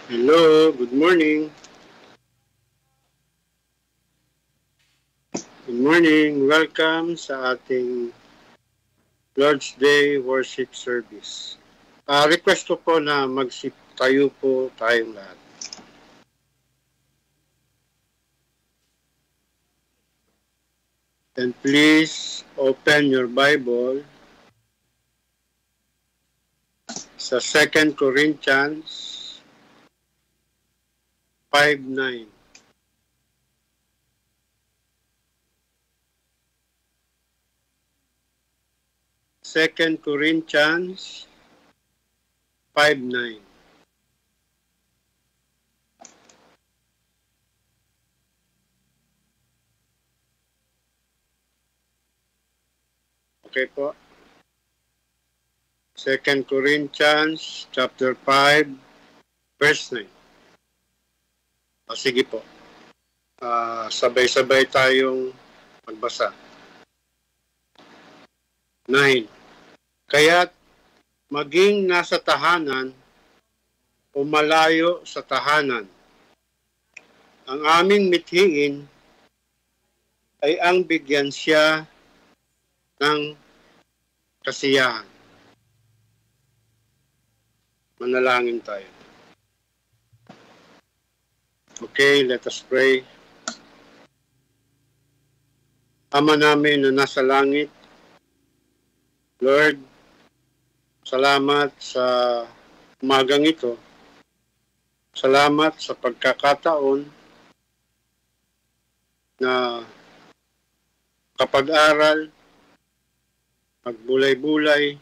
Hello, good morning. Good morning. Welcome sa ating Lord's Day Worship Service. Request ko po na tayo po tayong lahat. And please open your Bible sa 2 Corinthians 5:9. Second Corinthians 5:9. Okay po. 2 Corinthians chapter 5 verse 9. Sige po. Sabay-sabay tayong magbasa. 9. Kaya't maging nasa tahanan o malayo sa tahanan, ang aming mithiin ay ang bigyan siya ng kasiyahan. Manalangin tayo. Okay, let us pray. Ama namin na nasa langit, Lord, salamat sa umagang ito. Salamat sa pagkakataon na kapag-aral, magbulay-bulay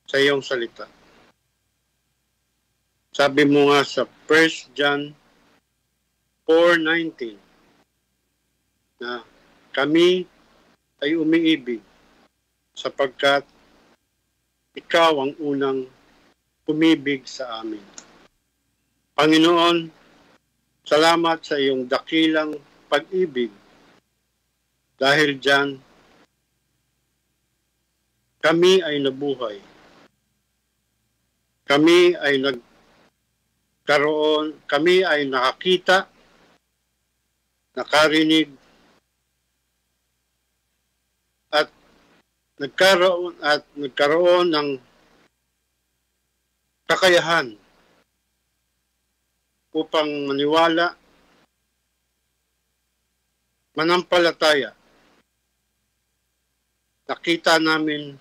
sa iyong salita. Sabi mo nga sa 1 John 4:19 na kami ay umiibig sapagkat ikaw ang unang umibig sa amin. Panginoon, salamat sa iyong dakilang pag-ibig. Dahil diyan, kami ay nabuhay. Kami ay nakakita, nakarinig, at nagkaroon ng kakayahan upang maniwala, manampalataya. Nakita namin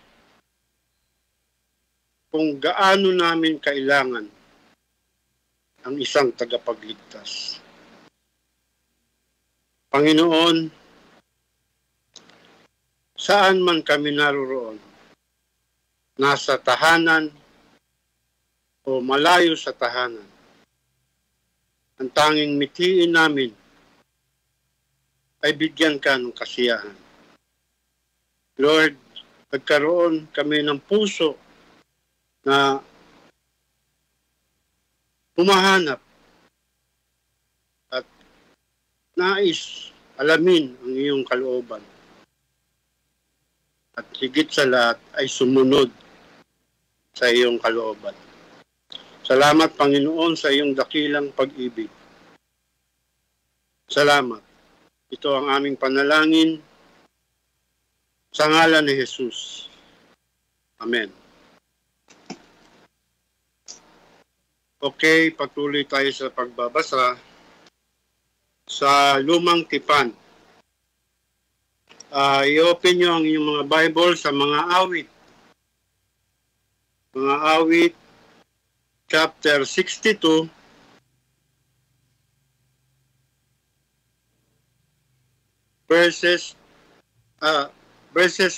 kung gaano namin kailangan ang isang tagapagligtas. Panginoon, saan man kami naroroon, nasa tahanan o malayo sa tahanan, ang tanging mithiin namin ay bigyan ka ng kasiyahan. Lord, nagkaroon kami ng puso na humahanap at nais alamin ang iyong kalooban. At higit sa lahat ay sumunod sa iyong kalooban. Salamat, Panginoon, sa iyong dakilang pag-ibig. Salamat. Ito ang aming panalangin sa ngalan ni Jesus. Amen. Okay, patuloy tayo sa pagbabasa sa Lumang Tipan. I-open nyo ang inyong mga Bible sa mga awit. Mga awit, chapter 62, verses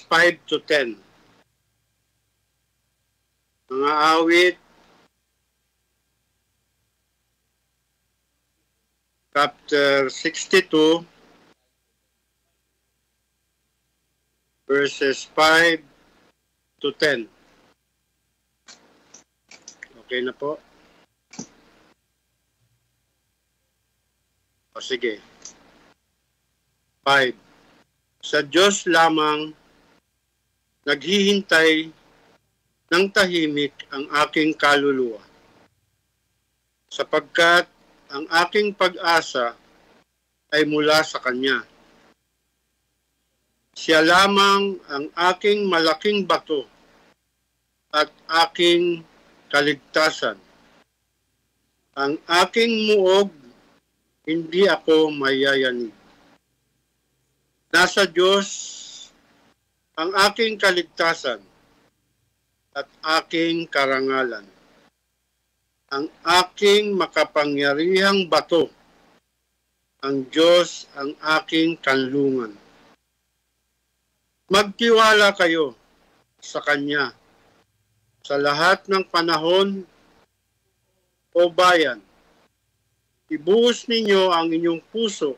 5 to 10. Mga awit, chapter 62, verses 5 to 10. Okay na po? O sige. 5. Sa Diyos lamang naghihintay ng tahimik ang aking kaluluwa. sapagkat ang aking pag-asa ay mula sa Kanya. Siya lamang ang aking malaking bato at aking kaligtasan. Ang aking muog, hindi ako mayayanig. Nasa Diyos ang aking kaligtasan at aking karangalan. Ang aking makapangyarihang bato, ang Diyos ang aking kanlungan. Magtiwala kayo sa Kanya sa lahat ng panahon o bayan. Ibuhos ninyo ang inyong puso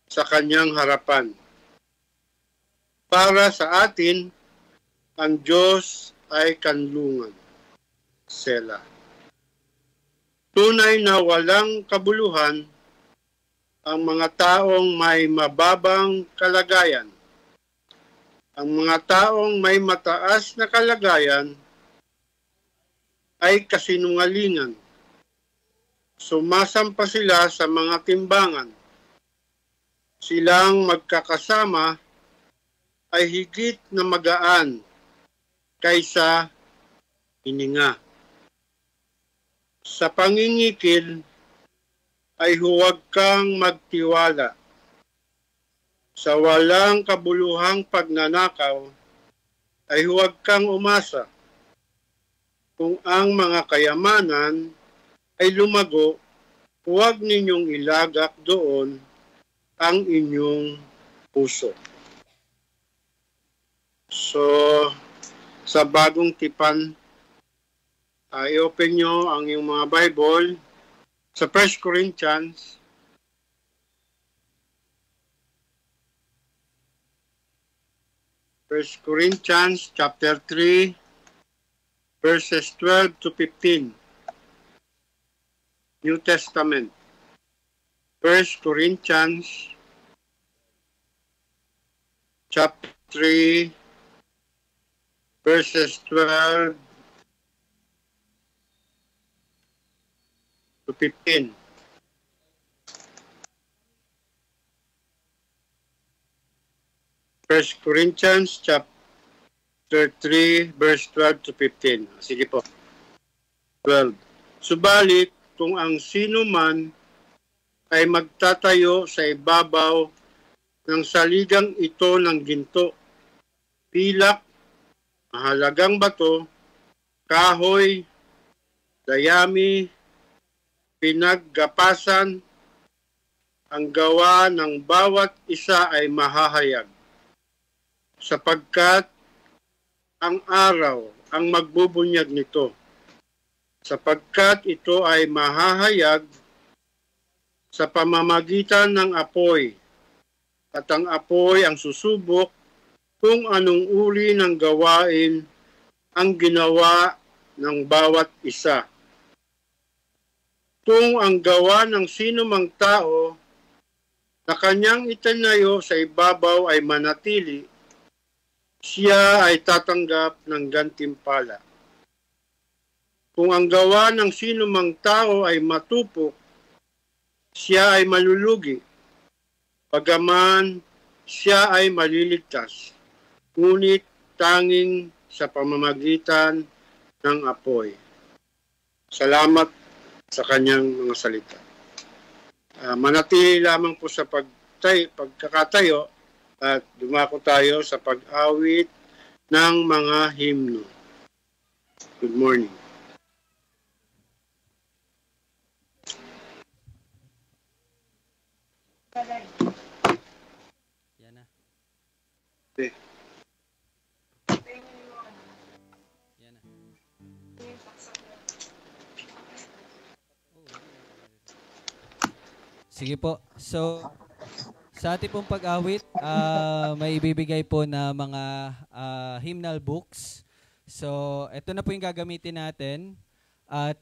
sa Kanyang harapan. Para sa atin, ang Diyos ay kanlungan. Sela. Tunay na walang kabuluhan ang mga taong may mababang kalagayan. Ang mga taong may mataas na kalagayan ay kasinungalingan. Sumasampa sila sa mga timbangan. Silang magkakasama ay higit na magaan kaysa hininga. Sa pangingikil ay huwag kang magtiwala. Sa walang kabuluhang pagnanakaw ay huwag kang umasa. Kung ang mga kayamanan ay lumago, huwag ninyong ilagak doon ang inyong puso. So, sa bagong tipan, i-open nyo ang iyong mga Bible sa 1 Corinthians chapter 3, verses 12 to 15. New Testament. 1 Corinthians chapter 3, verses 12 to 15. First Corinthians chapter 3, verse 12 to 15. Sige po. 12. Subalit, kung ang sino man ay magtatayo sa ibabaw ng saligang ito ng ginto, pilak, mahalagang bato, kahoy, dayami, pinaggapasan, ang gawa ng bawat isa ay mahahayag. Sapagkat ang araw ang magbubunyag nito, sapagkat ito ay mahahayag sa pamamagitan ng apoy, at ang apoy ang susubok kung anong uri ng gawain ang ginawa ng bawat isa. Kung ang gawa ng sino mang tao na kanyang itinayo sa ibabaw ay manatili, siya ay tatanggap ng gantimpala. Kung ang gawa ng sino mang tao ay matupok, siya ay malulugi, bagaman siya ay maliligtas, ngunit tanging sa pamamagitan ng apoy. Salamat sa kanyang mga salita. Manatili lamang po sa pagkakatayo at dumako tayo sa pag-awit ng mga himno. Good morning. Yan na. Okay. Yan na. Sige po. So, sa ating pong pag-awit, may ibibigay po na mga hymnal books. So, ito na po yung gagamitin natin. At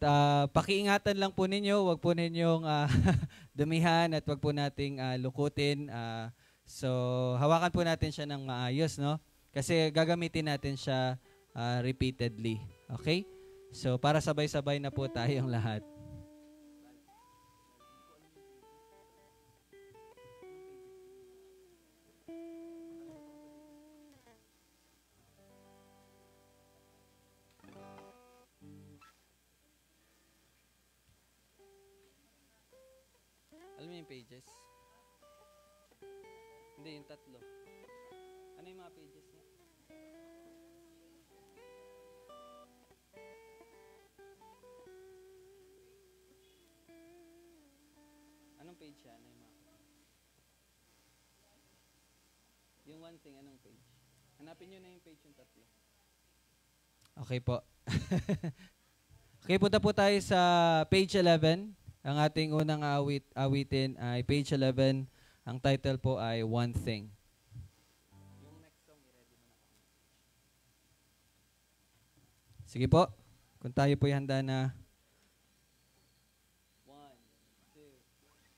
pakiingatan lang po ninyo, wag po ninyong dumihan at wag po nating lukutin. So, hawakan po natin siya ng maayos, no? Kasi gagamitin natin siya repeatedly. Okay? So, para sabay-sabay na po tayong lahat. niyo yung pages? Hindi, yung tatlo. Ano yung mga pages niya? Anong page siya? Ano yung mga... Yung one thing, anong page? Hanapin nyo na yung page yung tatlo. Okay po. Okay, punta po tayo sa page 11. Ang ating unang awitin ay page 11. Ang title po ay One Thing. Yung next song, i-ready mo na. Sige po. Kung tayo po handa na. 1, 2,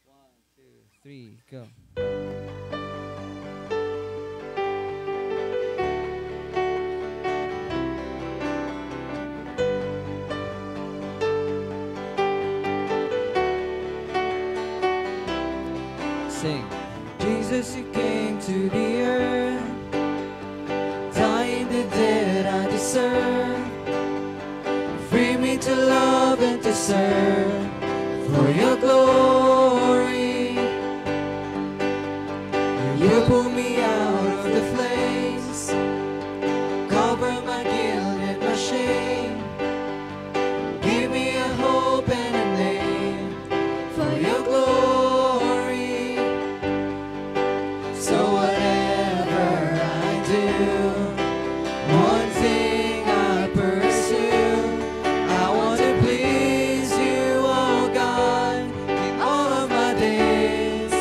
1, 2, 3, go. Sing. Jesus, you came to the earth, dying the debt I deserve. Free me to love and to serve for your glory. You pull me out of the flames, cover my guilt and my shame. Give me a hope and a name for your glory. So whatever I do, one thing I pursue. I want to please you, oh God, in all of my days.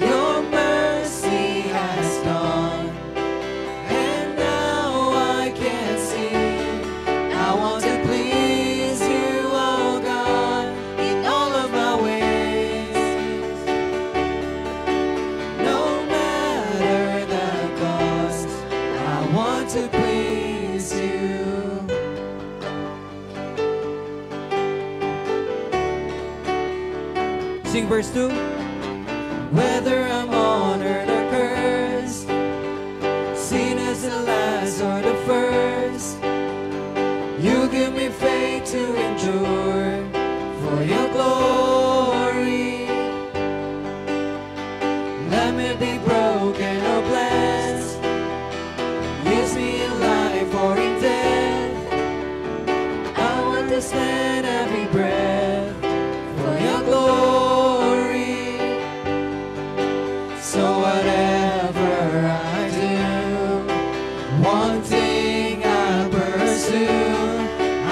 Your mercy has gone, and now I can see. I want to please you, oh God, in all of my ways. No matter the cost, I want to please you. Sing verse 2. Whether I'm honored or cursed, seen as the last or the first, you give me faith to endure for your glory. Let me be broken or blessed, use me in life or in death. I want to spend every breath for your glory. So whatever I do, one thing I pursue.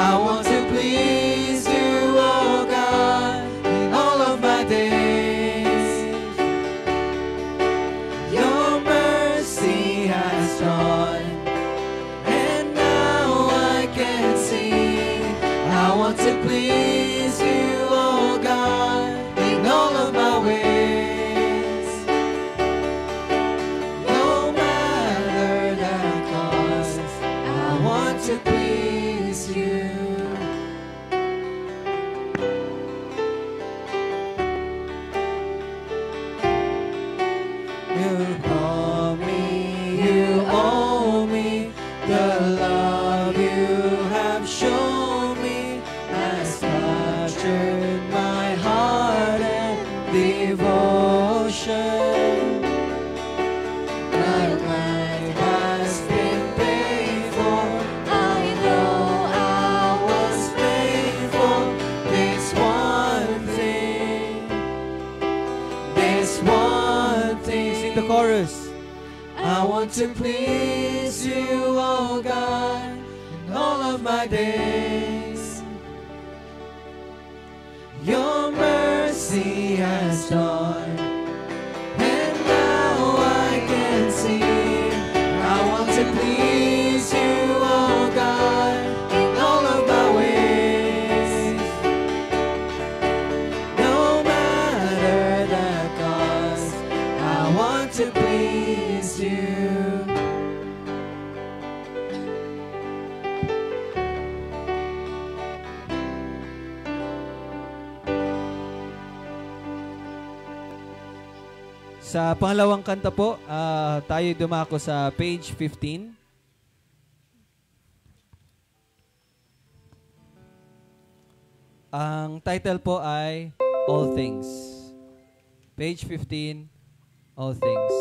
I want to please you, oh God, in all of my days. Your mercy has gone, and now I can see. I want to please you, oh God, in all of my ways. No matter the cost, I want to please you. You owe me, the love you have shown me has captured my heart and devotion. My life has been paid for. I know I was made for this one thing. This one thing. Sing the chorus. I want to please you, oh God, in all of my days. Your mercy has gone, and now I can see. I want to please you, oh God, in all of my ways. No matter the cost, I want to please you. Sa pangalawang kanta po, tayo dumako sa page 15. Ang title po ay all things. Page 15, all things.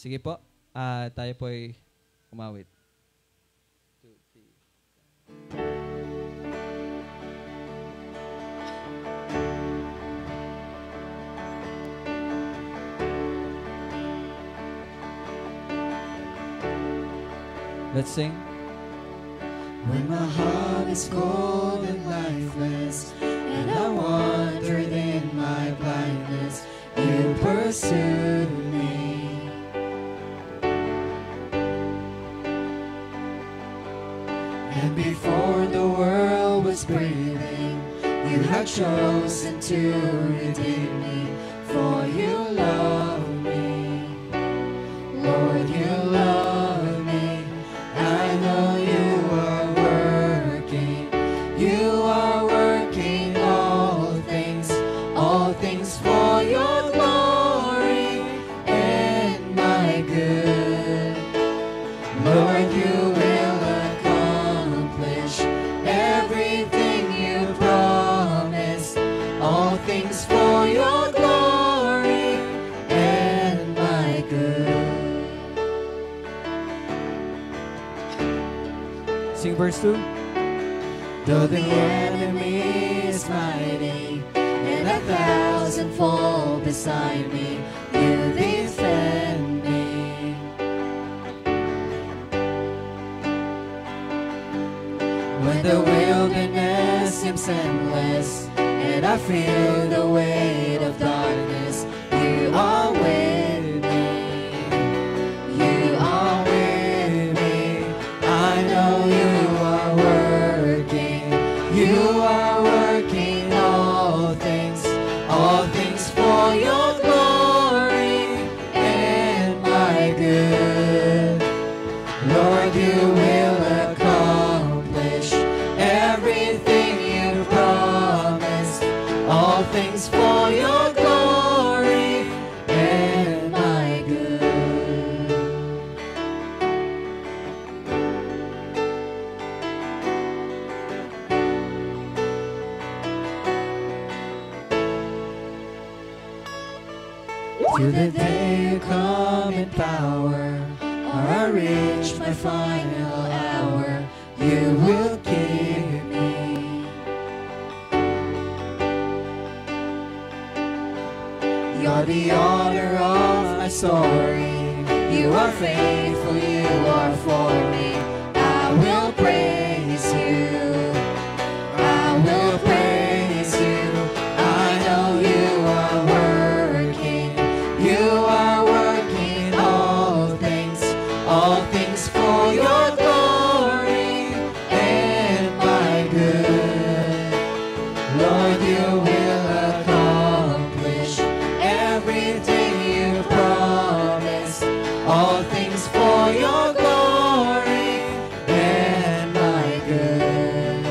Sige po, tayo po ay umawit. Let's sing. When my heart is cold and lifeless, and I wandered in my blindness, you pursued me. And before the world was breathing, you had chosen to redeem me, for you love me. Lord, you love me. I know you are working all things for your glory and my good. Lord, you will accomplish everything you promised, all things for your glory and my good. Sing verse 2. Though the enemy is mighty, and 1,000 fall beside me, you defend me. When the wilderness seems endless, and I feel the weight of darkness, you are with me. You are with me. I know you are working. You are working all things for your glory and my good. Lord, you will accomplish everything you promised, all things for your glory and my good. To the day you come in power, or I reach my final hour, you will keep me. You're the author of my story. You are faithful, you are for me. I will praise you. I will praise you. I know you are working. You are working all things for your glory and my good. Lord, you will accomplish everything you promised, all things for your glory and my good.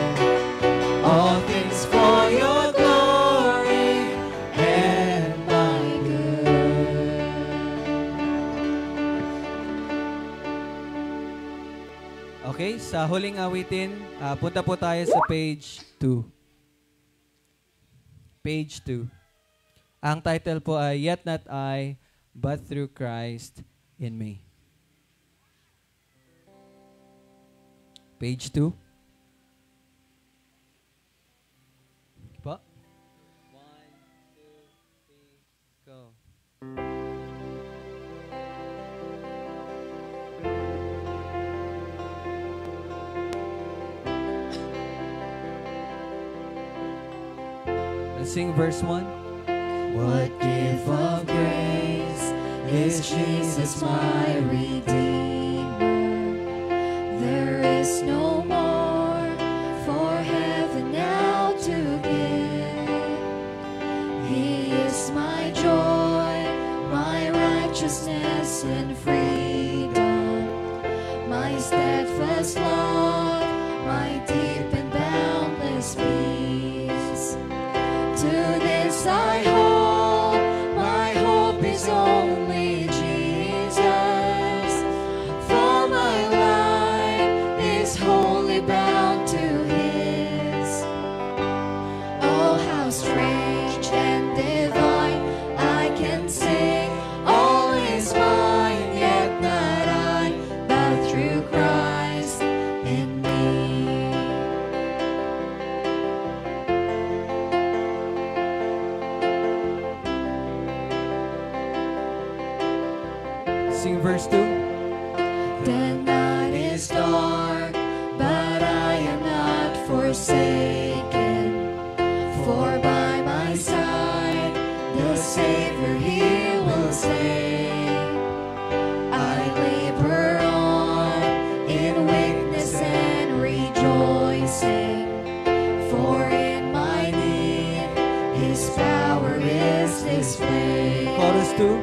All things for your glory and my good. Okay, sa huling awitin, punta po tayo sa page 2. Page 2. Ang title po ay Yet Not I, But Through Christ in Me. Page 2. Po. 1, 2, 3, go. Let's sing verse 1. What gift of grace is Jesus my Redeemer? There is no more for heaven now to give. He is my joy, my righteousness and freedom, my steadfast love, my deep and boundless peace. To this I hope. is only Jesus. For my life is wholly bound to His. Oh, how strange and divine, I can sing, all is mine, yet not I, but through Christ in me. Sing verse 2. The night is dark, but I am not forsaken. For by my side, the Savior, He will stay. I labor on in weakness and rejoicing. For in my need, His power is displayed. Chorus 2.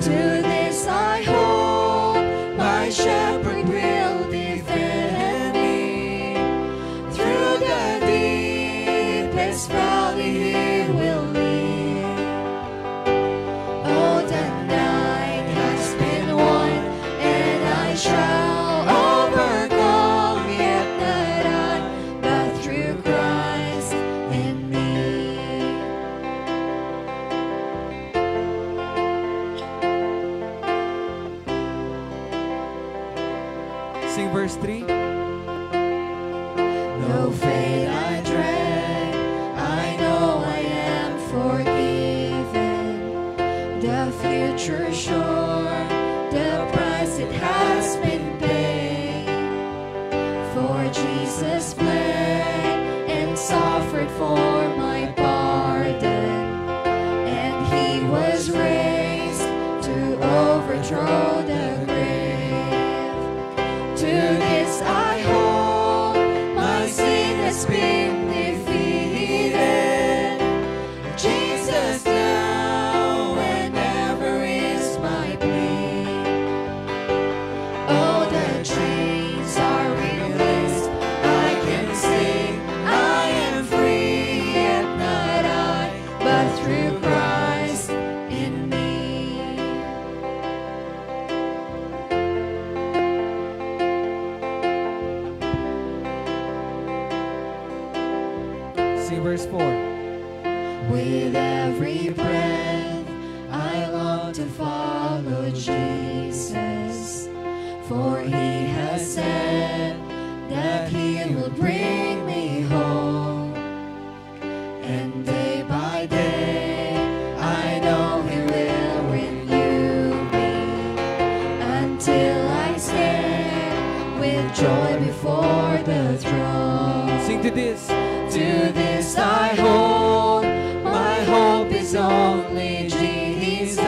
To this I hold, my shepherd will defend me. Through the deepest valley He will lead. Oh, the night has been won, and I shall overcome, yet not I, but through Christ in me. Sing verse 3. No fate I dread, I know I am forgiven. The future sure, the price it has been paid. For Jesus bled and suffered for my pardon, and He was raised to overthrow the grave. To this I hold, my sin has been defeated. Jesus now and ever is my plea. Oh, the chains are released, I can sing, I am free, yet not I, but through Christ in me. Sing verse 4. With every breath, I long to follow Jesus, for He has said that He will bring me home. And day by day, I know He will renew me, until I stand with joy before the throne. Sing to this. To this I hold, my hope is only Jesus.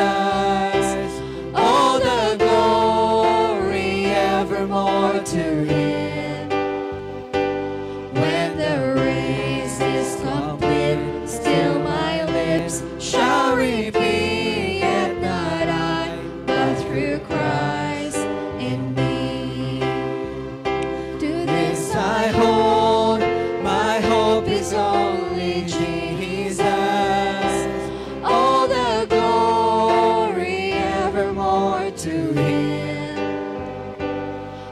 All the glory evermore to Him. When the race is complete, still my lips shall repeat, yet not I, but through Christ in me. To this I hold, my hope is only Jesus. All the glory evermore to Him.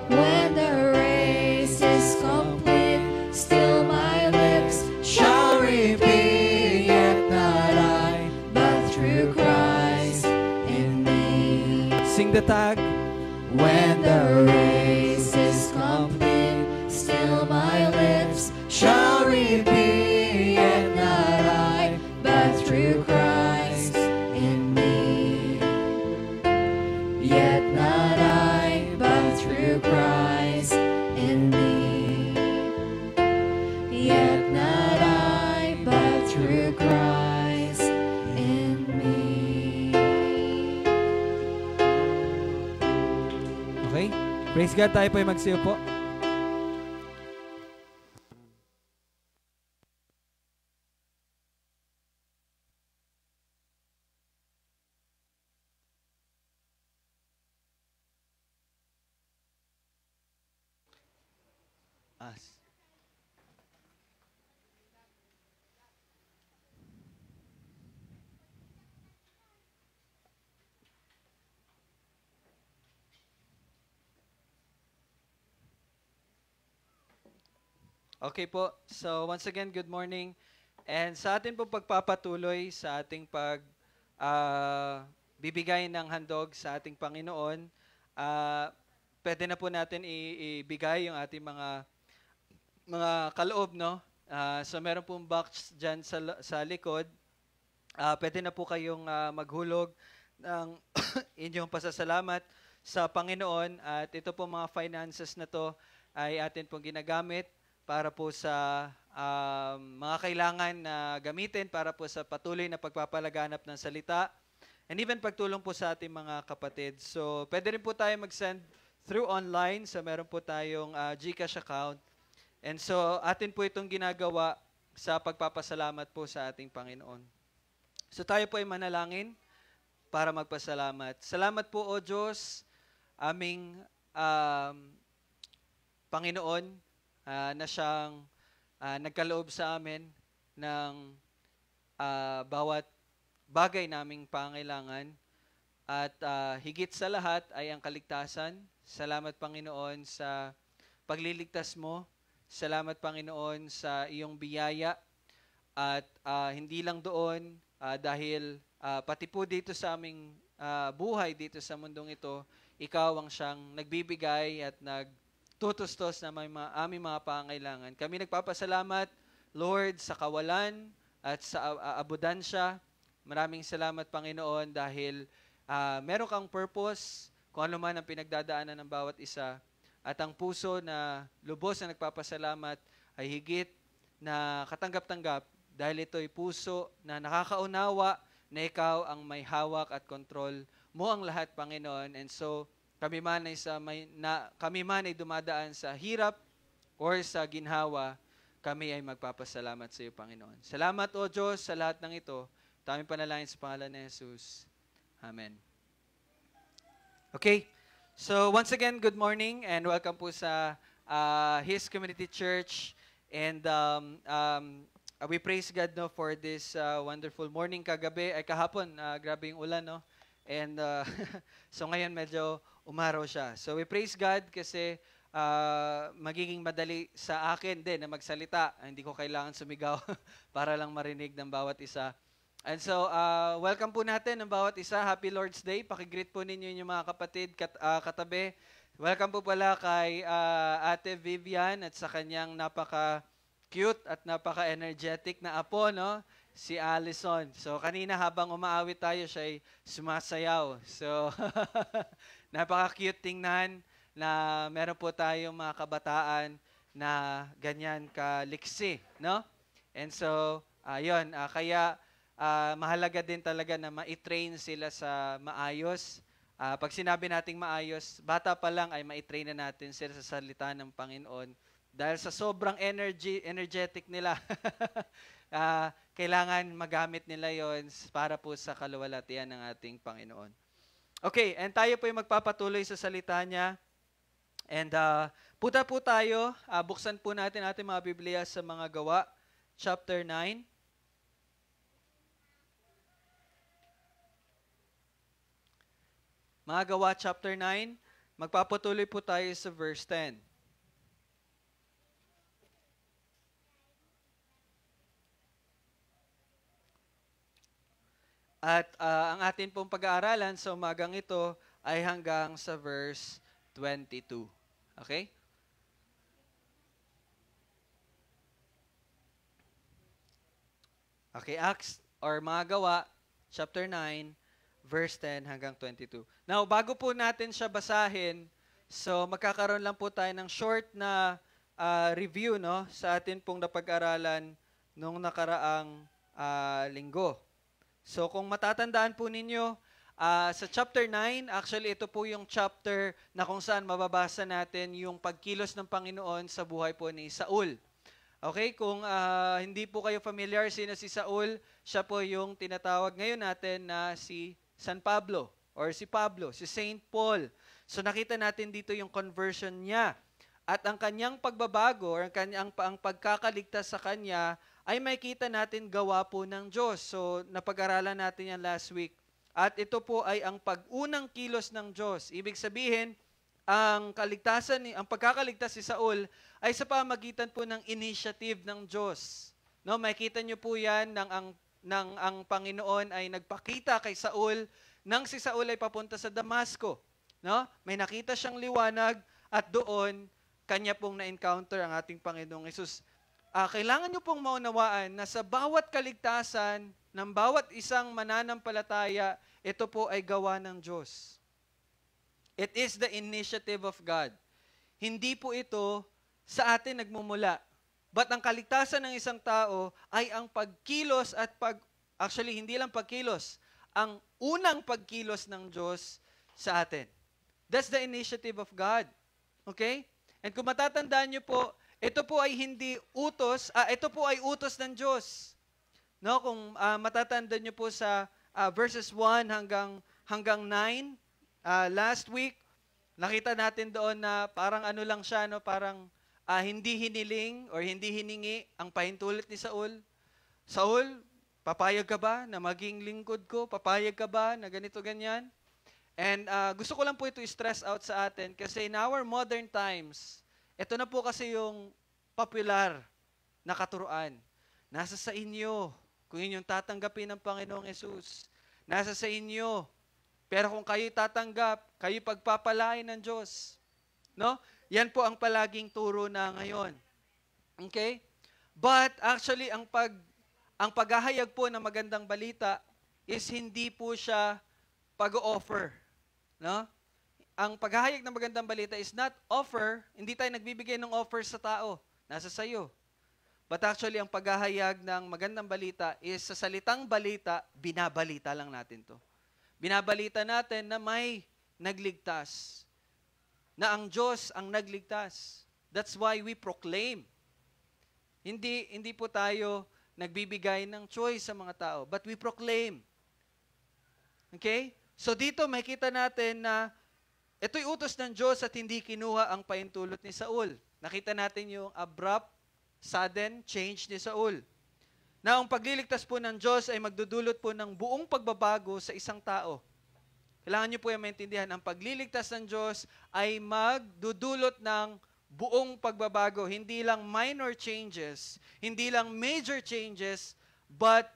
When the race is complete, still my lips shall repeat, yet not I, but through Christ in me. Sing the tag. When the race is complete, still my lips shall repeat, yet not I, but through Christ in me. Yet not I, but through Christ in me. Yet not I, but through Christ in me. Okay? Praise God, tayo po ay magsiyo po. As. Okay po. So once again, good morning. And sa atin po pagpapatuloy sa ating bibigay ng handog sa ating Panginoon, ah, pwede na po natin ibigay yung ating mga kaloob, no? So meron pong box dyan sa likod. Pwede na po kayong maghulog ng inyong pasasalamat sa Panginoon. At ito po mga finances na to ay atin pong ginagamit para po sa mga kailangan na gamitin para po sa patuloy na pagpapalaganap ng salita and even pagtulong po sa ating mga kapatid. So, pwede rin po tayo mag-send through online. So, meron po tayong GCash account. And so, atin po itong ginagawa sa pagpapasalamat po sa ating Panginoon. So, tayo po ay manalangin para magpasalamat. Salamat po, O Diyos, aming Panginoon, na siyang nagkaloob sa amin ng bawat bagay naming pangailangan at higit sa lahat ay ang kaligtasan. Salamat, Panginoon, sa pagliligtas mo. Salamat, Panginoon, sa iyong biyaya at hindi lang doon dahil pati po dito sa aming buhay dito sa mundong ito, ikaw ang siyang nagbibigay at tutustos na aming mga pangailangan. Kami nagpapasalamat, Lord, sa kawalan at sa abudansya. Maraming salamat, Panginoon, dahil meron kang purpose kung ano man ang pinagdadaanan ng bawat isa. At ang puso na lubos na nagpapasalamat ay higit na katanggap-tanggap dahil ito'y puso na nakakaunawa na ikaw ang may hawak at kontrol mo ang lahat, Panginoon. And so, kami man ay dumadaan sa hirap or sa ginhawa, kami ay magpapasalamat sa iyo, Panginoon. Salamat, O Diyos, sa lahat ng ito. Taming panalangin sa pangalan ni Jesus. Amen. Okay. So, once again, good morning and welcome po sa His Community Church. And we praise God, no, for this wonderful morning kagabi. Ay kahapon, grabe yung ulan, no? And so ngayon medyo umaraw siya. So we praise God kasi magiging madali sa akin din na magsalita. Hindi ko kailangan sumigaw para lang marinig ng bawat isa. And so welcome po natin ng bawat isa. Happy Lord's Day. Pakigreet po ninyo yung mga kapatid katabi. Welcome po pala kay Ate Vivian at sa kanyang napaka-cute at napaka-energetic na apo, no? Si Allison. So, kanina habang umaawit tayo, siya ay sumasayaw. So, napaka-cute tingnan na meron po tayong mga kabataan na ganyan kaliksi, no? And so, yun, kaya mahalaga din talaga na ma-train sila sa maayos. Pag sinabi nating maayos, bata pa lang ay ma-train na natin sila sa salita ng Panginoon. Dahil sa sobrang energetic nila, kailangan magamit nila yon para po sa kaluwalhatian ng ating Panginoon. Okay, and tayo po yung magpapatuloy sa salita niya. And punta po tayo, buksan po natin ating mga Biblia sa mga Gawa, chapter 9. Mga Gawa, chapter 9, magpapatuloy po tayo sa verse 10. At ang atin pong pag-aaralan sa umagang ito ay hanggang sa verse 22. Okay? Okay, Acts or mga Gawa, chapter 9, verse 10 hanggang 22. Now, bago po natin siya basahin, so magkakaroon lang po tayo ng short na review, no, sa atin pong napag-aralan nung nakaraang linggo. So kung matatandaan po ninyo, sa chapter 9, actually ito po yung chapter na kung saan mababasa natin yung pagkilos ng Panginoon sa buhay po ni Saul. Okay, kung hindi po kayo familiar sino si Saul, siya po yung tinatawag ngayon natin na si San Pablo or si Pablo, si Saint Paul. So nakita natin dito yung conversion niya. At ang kanyang pagbabago or ang pagkakaligtas sa kanya ay makita natin gawa po ng Diyos. So, napag-aralan natin yan last week. At ito po ay ang pag-unang kilos ng Diyos. Ibig sabihin, ang pagkakaligtas ni Saul ay sa pamagitan po ng initiative ng Diyos. No, makikita niyo po 'yan ang Panginoon ay nagpakita kay Saul nang si Saul ay papunta sa Damasco. No? May nakita siyang liwanag at doon kanya pong na-encounter ang ating Panginoong Hesus. Kailangan niyo pong maunawaan na sa bawat kaligtasan ng bawat isang mananampalataya, ito po ay gawa ng Diyos. It is the initiative of God. Hindi po ito sa atin nagmumula. But ang kaligtasan ng isang tao ay ang pagkilos at actually, hindi lang pagkilos, ang unang pagkilos ng Diyos sa atin. That's the initiative of God. Okay? And kung matatandaan niyo po, ito po ay hindi utos, ito po ay utos ng Diyos. No, kung matatandaan niyo po sa verses 1 hanggang 9, last week, nakita natin doon na parang ano lang siya, no, parang hindi hiniling or hindi hiningi ang pahintulot ni Saul. Saul, papayag ka ba na maging lingkod ko? Papayag ka ba na ganito, ganyan? And gusto ko lang po ito i-stress out sa atin kasi in our modern times, ito na po kasi yung popular na katuruan. Nasa sa inyo kung inyong tatanggapin ng Panginoong Hesus. Nasa sa inyo. Pero kung kayo tatanggap, kayo pagpapalain ng Diyos. No? Yan po ang palaging turo na ngayon. Okay? But actually, ang paghahayag po ng magandang balita is hindi po siya pag-offer. No? Ang paghahayag ng magandang balita is not offer, hindi tayo nagbibigay ng offer sa tao. Nasa sayo. But actually, ang paghahayag ng magandang balita is sa salitang balita, binabalita lang natin to. Binabalita natin na may nagligtas. Na ang Diyos ang nagligtas. That's why we proclaim. Hindi po tayo nagbibigay ng choice sa mga tao, but we proclaim. Okay? So dito makikita natin na ito'y utos ng Diyos at hindi kinuha ang paintulot ni Saul. Nakita natin yung abrupt, sudden change ni Saul. Na ang pagliligtas po ng Diyos ay magdudulot po ng buong pagbabago sa isang tao. Kailangan niyo po yung maintindihan, ang pagliligtas ng Diyos ay magdudulot ng buong pagbabago. Hindi lang minor changes, hindi lang major changes, but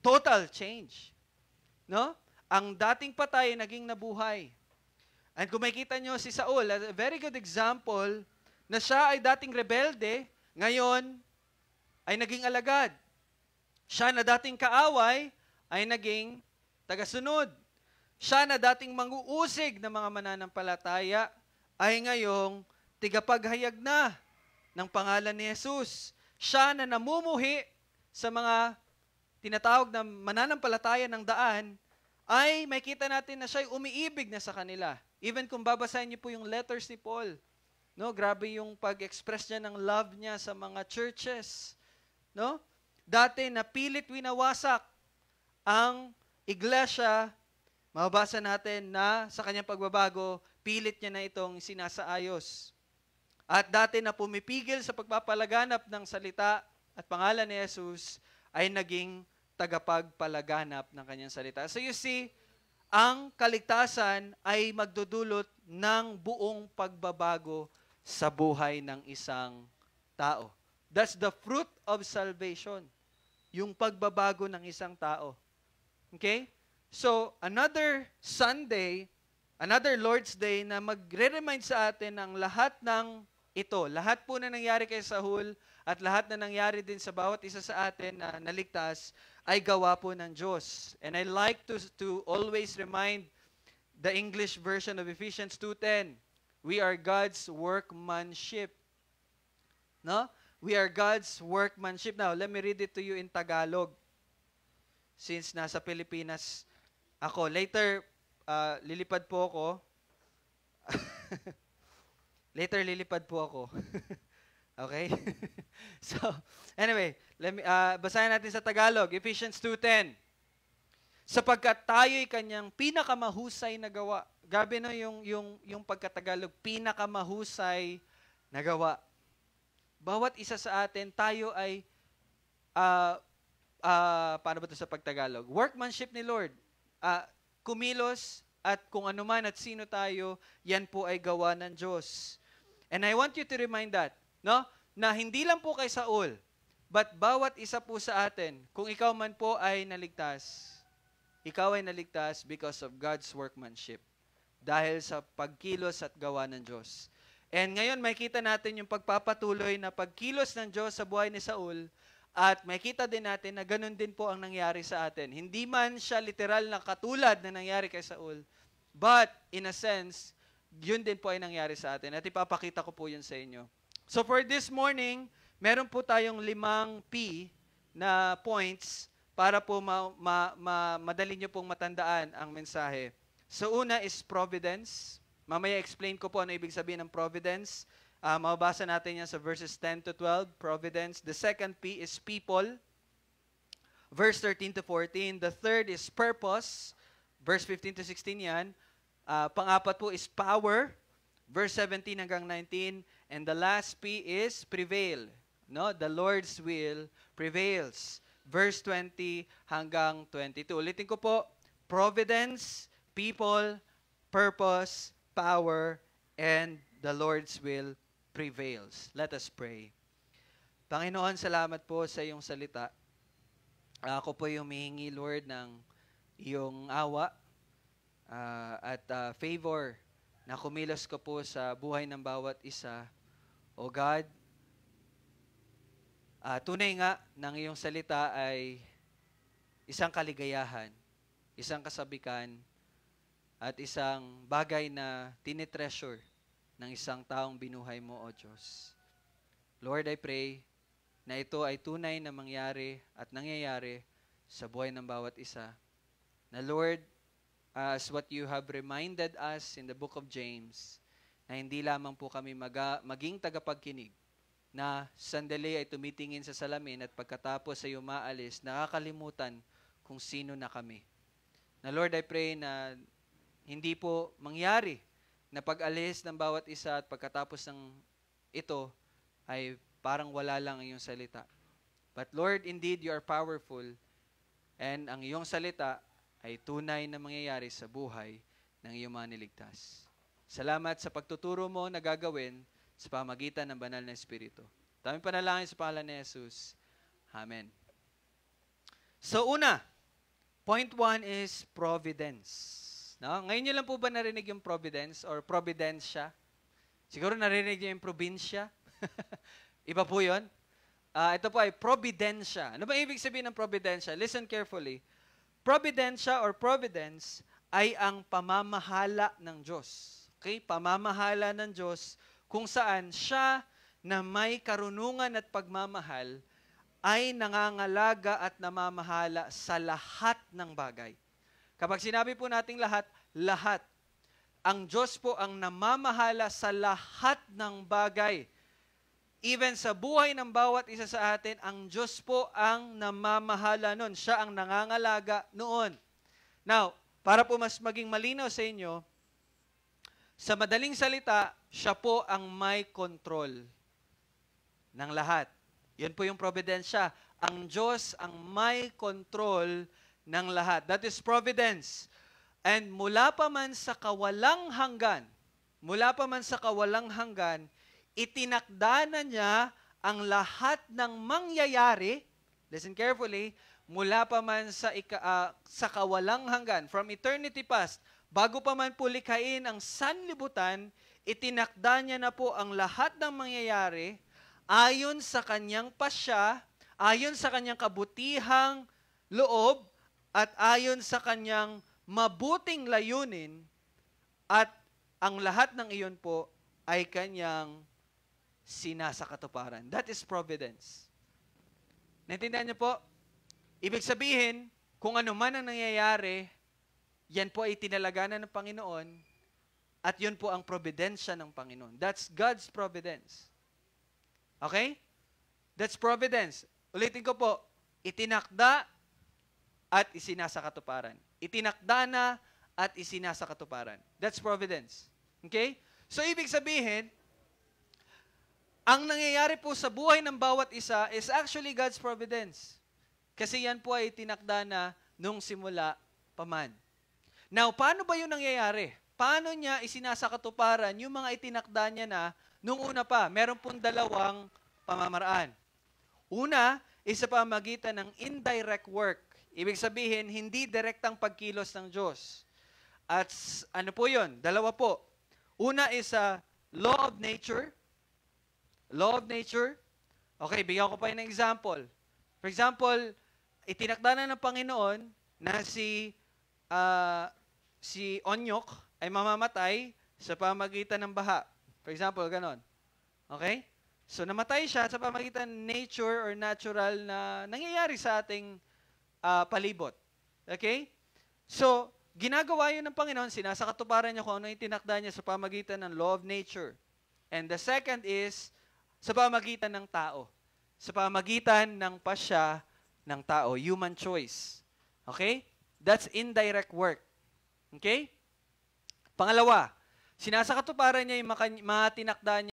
total change. No? Ang dating patay naging nabuhay. And kung makikita nyo si Saul, a very good example na siya ay dating rebelde, ngayon ay naging alagad. Siya na dating kaaway ay naging tagasunod. Siya na dating manguusig ng mga mananampalataya ay ngayong tigapaghayag na ng pangalan ni Jesus. Siya na namumuhi sa mga tinatawag na mananampalataya ng daan ay makita natin na siya'y umiibig na sa kanila. Even kung babasahin niyo po yung letters ni Paul, no, grabe yung pag-express niya ng love niya sa mga churches. No? Dati napilit winawasak ang iglesia, mababasa natin na sa kanyang pagbabago, pilit niya na itong sinasaayos. At dati na pumipigil sa pagpapalaganap ng salita at pangalan ni Jesus ay naging tagapagpalaganap ng kanyang salita. So you see, ang kaligtasan ay magdudulot ng buong pagbabago sa buhay ng isang tao. That's the fruit of salvation. Yung pagbabago ng isang tao. Okay? So, another Sunday, another Lord's Day na magre-remind sa atin ng lahat ng ito. Lahat po na nangyari kay Saul at lahat na nangyari din sa bawat isa sa atin na naligtas ay gawa po ng Diyos. And I like to always remind the English version of Ephesians 2:10. We are God's workmanship. No? We are God's workmanship. Now, let me read it to you in Tagalog. Since nasa Pilipinas ako. Later, lilipad po ako. Later, lilipad po ako. Okay? So, anyway, basahin natin sa Tagalog. Ephesians 2:10. Sapagkat tayo'y kanyang pinakamahusay na gawa. Gabi no yung pagkatagalog, pinakamahusay na gawa. Bawat isa sa atin, tayo ay, paano ba ito sa pagtagalog? Workmanship ni Lord. Kumilos at kung ano man at sino tayo, yan po ay gawa ng Diyos. And I want you to remind that, no? Na hindi lang po kay Saul, but bawat isa po sa atin, kung ikaw man po ay naligtas, ikaw ay naligtas because of God's workmanship. Dahil sa pagkilos at gawa ng Diyos. And ngayon, makita natin yung pagpapatuloy na pagkilos ng Diyos sa buhay ni Saul at makita din natin na ganun din po ang nangyari sa atin. Hindi man siya literal na katulad na nangyari kay Saul, but in a sense, yun din po ay nangyari sa atin. At ipapakita ko po yun sa inyo. So for this morning, meron po tayong 5 P na points para po madali nyo pong matandaan ang mensahe. So una is providence. Mamaya explain ko po ano ibig sabihin ng providence. Mababasa natin yan sa verses 10 to 12, providence. The second P is people, verse 13 to 14. The third is purpose, verse 15 to 16 yan. Pang-apat po is power, verse 17 hanggang 19. And the last P is prevail. No? The Lord's will prevails. Verse 20 hanggang 22. Ulitin ko po, providence, people, purpose, power, and the Lord's will prevails. Let us pray. Panginoon, salamat po sa iyong salita. Ako po yung humihingi, Lord, ng iyong awa at favor na kumilos ko po sa buhay ng bawat isa. O God, tunay nga ng iyong salita ay isang kaligayahan, isang kasabikan, at isang bagay na tinitreasure ng isang taong binuhay mo, O Diyos. Lord, I pray na ito ay tunay na mangyari at nangyayari sa buhay ng bawat isa. Na Lord, as what you have reminded us in the book of James, na hindi lamang po kami maging tagapagkinig, na sandali ay tumitingin sa salamin at pagkatapos ay umaalis, nakakalimutan kung sino na kami. Na Lord, I pray na hindi po mangyari na pag-alis ng bawat isa at pagkatapos ng ito ay parang wala lang ang iyong salita. But Lord, indeed, you are powerful and ang iyong salita ay tunay na mangyayari sa buhay ng iyong mga niligtas. Salamat sa pagtuturo mo na gagawin sa pamagitan ng banal na Espiritu. Daming panalangin sa pangalan ni Jesus. Amen. So una, point 1 is providence. No? Ngayon nyo lang po ba narinig yung providence or providensya? Siguro narinig nyo yung probinsya. Iba po yun. Ito po ay providensya. Ano ba ibig sabihin ng providensya? Listen carefully. Providensya or providence ay ang pamamahala ng Diyos. Okay? Pamamahala ng Diyos kung saan siya na may karunungan at pagmamahal ay nangangalaga at namamahala sa lahat ng bagay. Kapag sinabi po nating lahat, lahat. Ang Diyos po ang namamahala sa lahat ng bagay. Even sa buhay ng bawat isa sa atin, ang Diyos po ang namamahala nun. Siya ang nangangalaga noon. Now, para po mas maging malinaw sa inyo, sa madaling salita, siya po ang may control ng lahat. Yan po yung providensya. Ang Diyos ang may control ng lahat. That is providence. And mula pa man sa kawalang hanggan, itinakda na niya ang lahat ng mangyayari, listen carefully, mula pa man sa kawalang hanggan, from eternity past, bago pa man po likhain ang sanlibutan, itinakda niya na po ang lahat ng mangyayari ayon sa kanyang pasya, ayon sa kanyang kabutihang loob, at ayon sa kanyang mabuting layunin, at ang lahat ng iyon po ay kanyang sinasakatuparan. That is providence. Naintindihan niyo po? Ibig sabihin, kung ano man ang nangyayari, yan po ay tinalaganan ng Panginoon, at yun po ang providensya ng Panginoon. That's God's providence. Okay? That's providence. Ulitin ko po, itinakda at isinasakatuparan. Itinakda na at isinasakatuparan. That's providence. Okay? So, ibig sabihin, ang nangyayari po sa buhay ng bawat isa is actually God's providence. Kasi yan po ay tinakda na nung simula pa man. Now, paano ba yun nangyayari? Paano niya isinasakatuparan yung mga itinakda niya na nung una pa? Meron pong dalawang pamamaraan. Una, isa pamagitan ng indirect work. Ibig sabihin, hindi direktang pagkilos ng Diyos. At ano po yun? Dalawa po. Una is law of nature. Law of nature. Okay, bigyan ko pa yun ng example. For example, itinakda na ng Panginoon na si Onyok ay mamamatay sa pamagitan ng baha. For example, ganon. Okay? So, namatay siya sa pamagitan ng nature or natural na nangyayari sa ating palibot. Okay? So, ginagawa yun ng Panginoon, sinasakatuparan niya kung ano yung tinakda niya sa pamagitan ng law of nature. And the second is sa pamagitan ng tao. Sa pamagitan ng pasya ng tao, human choice. Okay? That's indirect work. Okay? Pangalawa, sinasakatuparan niya yung mga tinakda niya